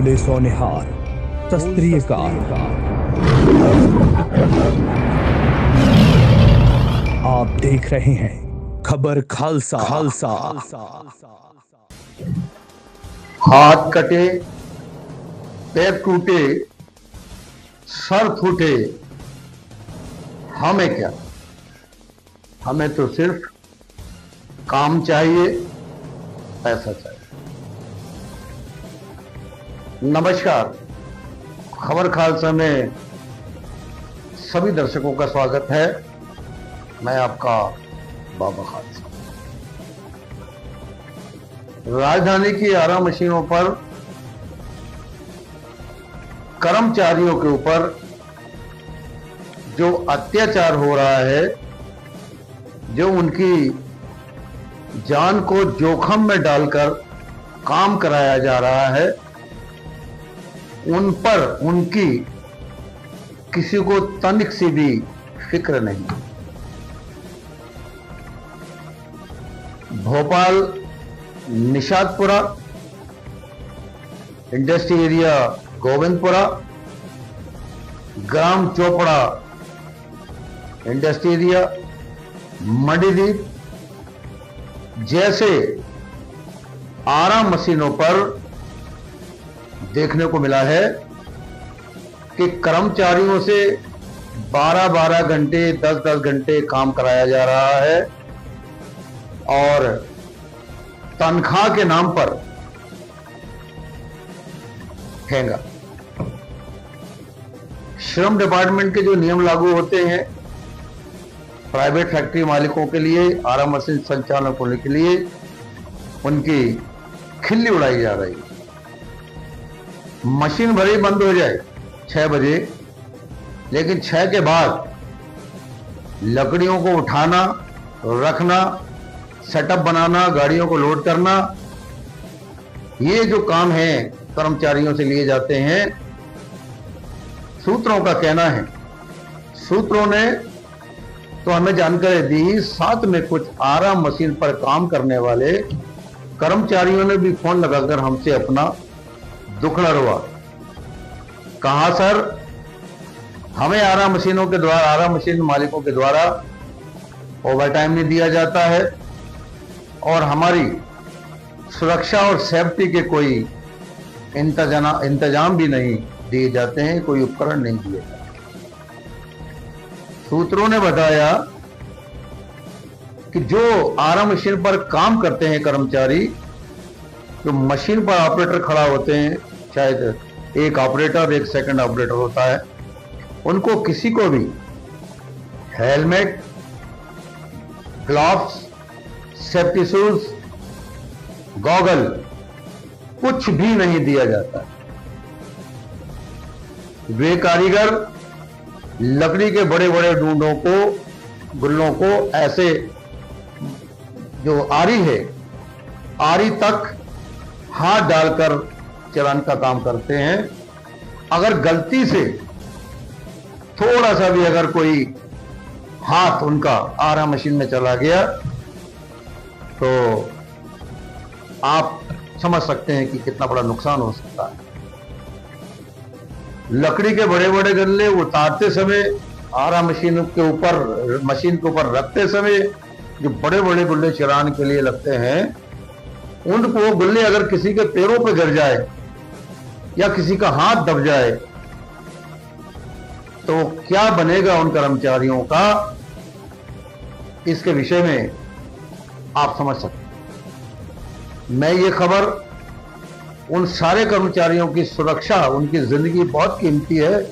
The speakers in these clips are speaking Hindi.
बोले सोनिहार, शस्त्रीय काल। आप देख रहे हैं खबर खालसा। हाथ कटे, पैर टूटे, सर फूटे, हमें क्या? हमें तो सिर्फ काम चाहिए, पैसा चाहिए। नमस्कार, खबर खालसा में सभी दर्शकों का स्वागत है। मैं आपका बाबा खालसा। राजधानी की 11 मशीनों पर कर्मचारियों के ऊपर जो अत्याचार हो रहा है, जो उनकी जान को जोखिम में डालकर काम कराया जा रहा है, उन पर उनकी किसी को तनिक सी भी फिक्र नहीं। भोपाल निशादपुरा, इंडस्ट्री एरिया गोविंदपुरा, ग्राम चोपड़ा इंडस्ट्री एरिया, मंडीदीप जैसे 11 मशीनों पर देखने को मिला है कि कर्मचारियों से 12-12 घंटे, 10-10 घंटे काम कराया जा रहा है और तनख्वाह के नाम पर ठेंगा। श्रम डिपार्टमेंट के जो नियम लागू होते हैं प्राइवेट फैक्ट्री मालिकों के लिए, 11 मशीन संचालकों के लिए, उनकी खिल्ली उड़ाई जा रही है। मशीन भले ही बंद हो जाए 6 बजे, लेकिन 6 के बाद लकड़ियों को उठाना, रखना, सेटअप बनाना, गाड़ियों को लोड करना, ये जो काम है कर्मचारियों से लिए जाते हैं। सूत्रों का कहना है, सूत्रों ने तो हमें जानकारी दी, साथ में कुछ 11 मशीन पर काम करने वाले कर्मचारियों ने भी फोन लगाकर हमसे अपना दुखड़ा रोआ। कहा सर, हमें 11 मशीनों के द्वारा, 11 मशीन मालिकों के द्वारा ओवर टाइम नहीं दिया जाता है और हमारी सुरक्षा और सेफ्टी के कोई इंतजाम भी नहीं दिए जाते हैं, कोई उपकरण नहीं दिए जाते। सूत्रों ने बताया कि जो 11 मशीन पर काम करते हैं कर्मचारी, जो मशीन पर ऑपरेटर खड़ा होते हैं, शायद एक ऑपरेटर, एक सेकंड ऑपरेटर होता है, उनको किसी को भी helmet, gloves, safety shoes, goggle कुछ भी नहीं दिया जाता। वे कारीगर लकड़ी के बड़े बड़े डूंडों को, गुल्लों को ऐसे जो आरी है, आरी तक हाथ डालकर चलान का काम करते हैं। अगर गलती से थोड़ा सा भी अगर कोई हाथ उनका 11 मशीन में चला गया तो आप समझ सकते हैं कि कितना बड़ा नुकसान हो सकता है। लकड़ी के बड़े बड़े गल्ले उतारते समय, 11 मशीन के ऊपर रखते समय जो बड़े बड़े गुल्ले चलाने के लिए लगते हैं, उनको गुल्ले अगर किसी के पैरों पे गिर जाए या किसी का हाथ दब जाए तो क्या बनेगा उन कर्मचारियों का, इसके विषय में आप समझ सकते हैं। मैं ये खबर उन सारे कर्मचारियों की सुरक्षा, उनकी जिंदगी बहुत कीमती है,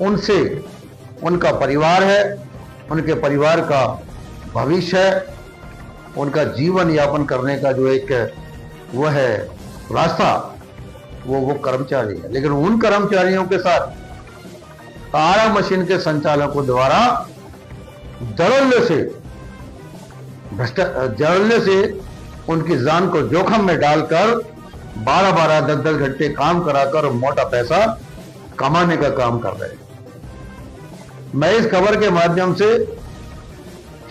उनसे उनका परिवार है, उनके परिवार का भविष्य है, उनका जीवन यापन करने का जो एक वो है रास्ता, वो कर्मचारी है। लेकिन उन कर्मचारियों के साथ 11 मशीन के संचालकों द्वारा जरल्ले से उनकी जान को जोखिम में डालकर 12-12, 10-10 घंटे काम कराकर मोटा पैसा कमाने का काम कर रहे हैं। मैं इस खबर के माध्यम से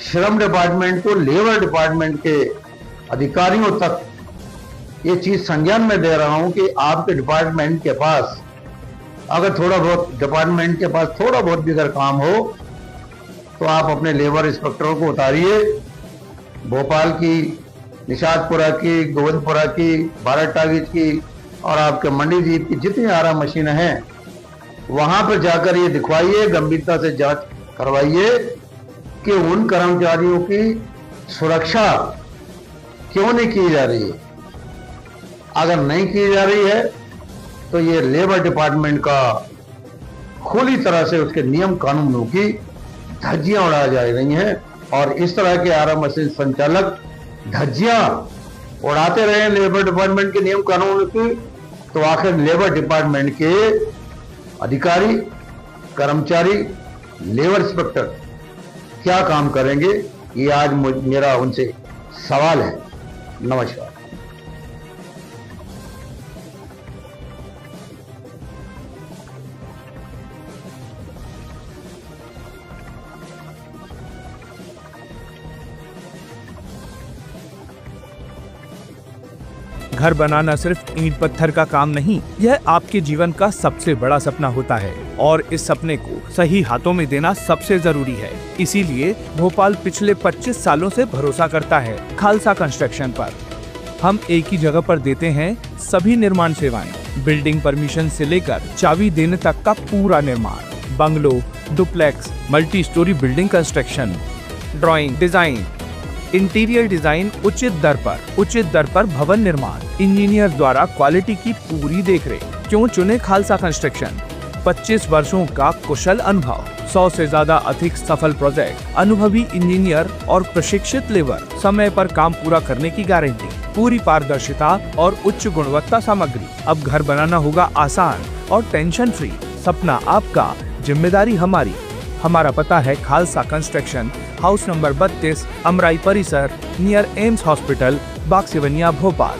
श्रम डिपार्टमेंट को, लेबर डिपार्टमेंट के अधिकारियों तक ये चीज संज्ञान में दे रहा हूं कि आपके डिपार्टमेंट के पास अगर थोड़ा बहुत भी अगर काम हो तो आप अपने लेबर इंस्पेक्टरों को उतारिए। भोपाल की, निशादपुरा की, गोविंदपुरा की, भारत टागिज की और आपके मंडी जीप की जितनी आरा मशीनें हैं वहां पर जाकर ये दिखवाइए, गंभीरता से जांच करवाइए कि उन कर्मचारियों की सुरक्षा क्यों नहीं की जा रही है। अगर नहीं की जा रही है तो ये लेबर डिपार्टमेंट का खुली तरह से उसके नियम कानूनों की धज्जियां उड़ाई जा रही हैं और इस तरह के आरा मशीन संचालक धज्जियां उड़ाते रहे लेबर डिपार्टमेंट के नियम कानून की, तो आखिर लेबर डिपार्टमेंट के अधिकारी, कर्मचारी, लेबर इंस्पेक्टर क्या काम करेंगे, ये आज मेरा उनसे सवाल है। नमस्कार। घर बनाना सिर्फ ईंट पत्थर का काम नहीं, यह आपके जीवन का सबसे बड़ा सपना होता है और इस सपने को सही हाथों में देना सबसे जरूरी है। इसीलिए भोपाल पिछले 25 सालों से भरोसा करता है खालसा कंस्ट्रक्शन पर। हम एक ही जगह पर देते हैं सभी निर्माण सेवाएं, बिल्डिंग परमिशन से लेकर चाबी देने तक का पूरा निर्माण, bungalow, duplex, multi storey building construction, drawing, design, interior design, उचित दर पर भवन निर्माण, इंजीनियर द्वारा क्वालिटी की पूरी देखरेख। क्यों चुने खालसा कंस्ट्रक्शन? 25 वर्षों का कुशल अनुभव, 100 से ज्यादा अधिक सफल प्रोजेक्ट, अनुभवी इंजीनियर और प्रशिक्षित लेबर, समय पर काम पूरा करने की गारंटी, पूरी पारदर्शिता और उच्च गुणवत्ता सामग्री। अब घर बनाना होगा आसान और टेंशन फ्री। सपना आपका, जिम्मेदारी हमारी। हमारा पता है खालसा कंस्ट्रक्शन, हाउस नंबर 32, अमराई परिसर, नियर एम्स हॉस्पिटल, बाग सिवनिया, भोपाल।